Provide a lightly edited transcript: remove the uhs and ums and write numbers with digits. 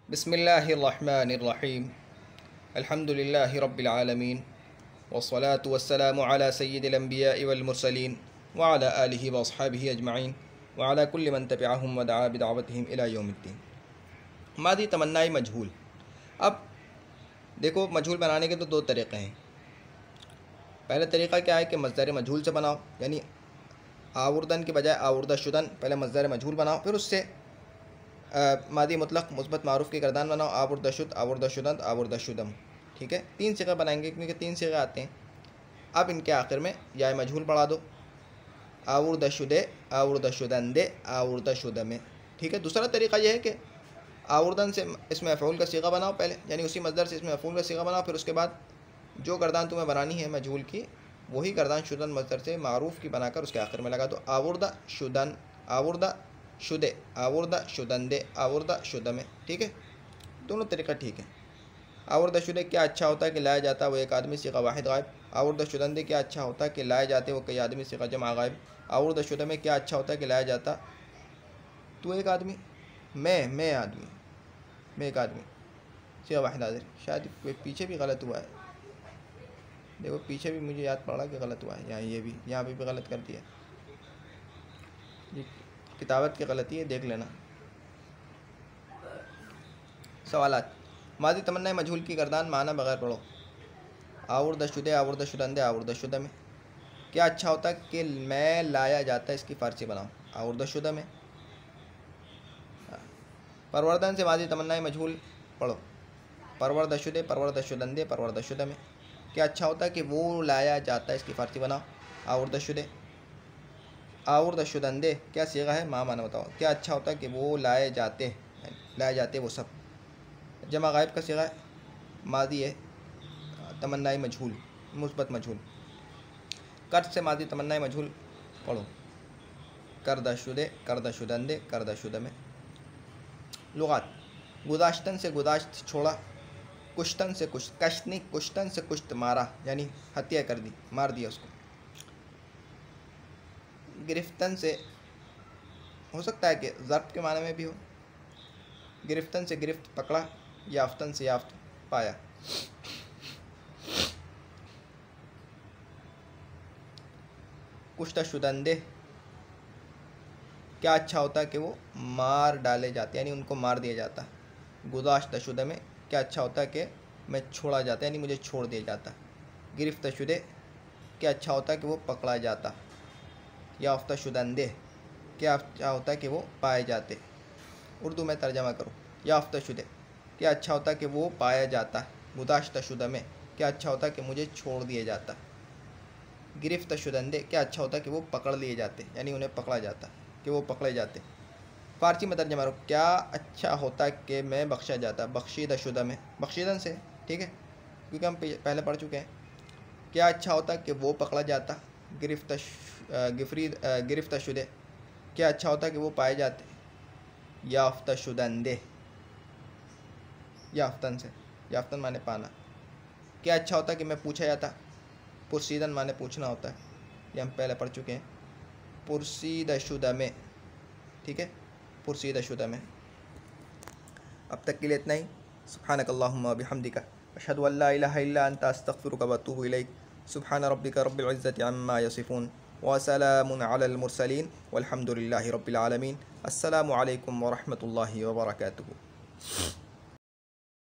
बिस्मिल्लाहिर्रहमानिर्रहीम अल्हम्दुलिल्लाहि रब्बिल आलमीन वस्सलातु वस्सलामु अला सय्यिदिल अंबियाइ वल मुरसलीन व अला आलिहि व अस्हाबिहि अजमईन व अला कुल्लि मन तबिअहुम व दआ बिदअवतिहिम इला यौमिद्दीन। मादी तमन्नाए मजहूल। अब देखो, मजहूल बनाने के तो दो तरीक़े हैं। पहला तरीक़ा क्या है कि मज़दर मजहूल से बनाओ, यानी आवर्दन के बजाय आवर्दा शुदन, पहले मज़दर मजहूल बनाओ, फिर उससे मादी मुतलक़ मुस्बत मारूफ़ की गर्दान बनाओ, आवर्दा शुद, आवर्दा शुदन, आवर्दा शुदम। ठीक है, तीन सिग़े बनाएंगे क्योंकि तीन सिग़े आते हैं। अब इनके आखिर में या मजहूल बढ़ा दो, आवर्दा शुदे, आवर्दा शुदंदे, आवर्दा शुदमे। ठीक है। दूसरा तरीक़ा यह है कि आवर्दन से इसमें मफ़ऊल का सिग़ा बनाओ पहले, यानी उसी मज़दर से इसमें मफ़ऊल का सिग़ा बनाओ, फिर उसके बाद जो गर्दान तुम्हें बनानी है मजहूल की, वही गर्दान शुदन मज़दर से मारूफ़ की बनाकर उसके आखिर में लगा दो। आवर्दा शुदन, आवर्दा शुदे, आवर्दा शुदंदे, आवर्दा शुदमे। ठीक है, दोनों तरीक़ा ठीक है। आवर्दा शुदे क्या अच्छा होता है कि लाया जाता है वो एक आदमी सिग़ा वाहिद गायब। आवर्दा शुदंदे क्या अच्छा होता है कि लाए जाते वो कई आदमी सिग़ा जमा गायब। आवर्दा शुदमे क्या अच्छा होता है कि लाया जाता तू एक आदमी, मैं आदमी, मैं एक आदमी, सिग़ा वाहिद हाज़िर। शायद पीछे भी गलत हुआ है, देखो पीछे भी मुझे याद पड़ा कि गलत हुआ है, यहाँ ये भी, यहाँ भी गलत कर दिया। किताबत की गलती है, देख लेना। सवालात। मादी तमन्ना मजहूल की गर्दान माना बगैर पढ़ो। आवर्दा शुदे, आवर्दा शुदंदे, आवर्दा शुदमे। क्या अच्छा होता है कि मैं लाया जाता है, इसकी फ़ारसी बनाओ, आवर्दा शुदा में। परवर्दन से मादी तमन्ना मजहूल पढ़ो, परवर्दा शुदे, परवर्दा शुदंदे, परवर्दा शुदमे। क्या अच्छा होता है कि वो लाया जाता है, इसकी फ़ारसी बनाओ, आवर्दा शुदे, आवर्दा शुदंदे। क्या सीगा है, माँ माना बताओ। क्या अच्छा होता है कि वो लाए जाते, लाए जाते वो सब। जमा गायब का सीगा है, मादी है तमन्नाए मजहूल, मुस्बत मजहूल। कर्द से मादी तमन्नाए मजहूल पढ़ो, करदा शुदे, करदा शुदंदे, करदा शुदमे। लुगात। गुदाश्तन से गुदाश्त छोड़ा, कुश्तन से कुश्त, कश्तनी, कुश्तन से कुश्त मारा, यानी हत्या कर दी, मार दिया उसको। गिरफ्तन से हो सकता है कि ज़र्फ़ के माने में भी हो, गिरफ्तन से गिरफ्त पकड़ा, याफ्तन से याफ्त पाया। कुश्ता शुदंदे क्या अच्छा होता है कि वो मार डाले जाते, यानी उनको मार दिया जाता। गुदाश्त शुदे में क्या अच्छा होता है कि मैं छोड़ा जाता, यानी मुझे छोड़ दिया जाता। गिरफ्त शुदे क्या अच्छा होता है कि वो पकड़ा जाता। याफ्ता शुदंदे क्या अच्छा होता है कि वो पाए जाते। उर्दू में तर्जमा करो। याफ्ता शुदे क्या अच्छा होता है कि वो पाया जाता। गुदाश्त शुदा में क्या अच्छा होता है कि मुझे छोड़ दिया जाता। गिरफ्त शुदंदे क्या अच्छा होता है कि वो पकड़ लिए जाते, यानी उन्हें पकड़ा जाता, कि वो पकड़े जाते। फ़ारसी में तर्जमा करो। क्या अच्छा होता है कि मैं बख्शा जाता, बख्शीदा शुदा में, बख्शीदन से। ठीक है, क्योंकि हम पहले पढ़ चुके हैं। क्या अच्छा होता है कि वो पकड़ा जाता, गिरफ्त शुदे क्या अच्छा होता है कि वो पाए जाते। याफ्ता शुदंदे, याफ्तन से, याफ्तन माने पाना। क्या अच्छा होता है कि मैं पूछा जाता, पुरसीदन माने पूछना होता है, ये हम पहले पढ़ चुके हैं। पुरसीदा शुदा में, ठीक है, पुरसीदा शुदा में। अब तक के लिए इतना ही। सुब्हानकल्लाहुम्मा बिहम्दिका अशहदु अल्ला इलाहा इल्ला अंता अस्तगफिरुका व अतूबु इलैक। सुब्हान रब्बिका रब्बिल इज़्ज़ति अम्मा यसिफून व सलामुन अलल मुरसलीन वल्हम्दुलिल्लाहि रब्बिल आलमीन। अस्सलामु अलैकुम व रहमतुल्लाहि व बरकातुहू।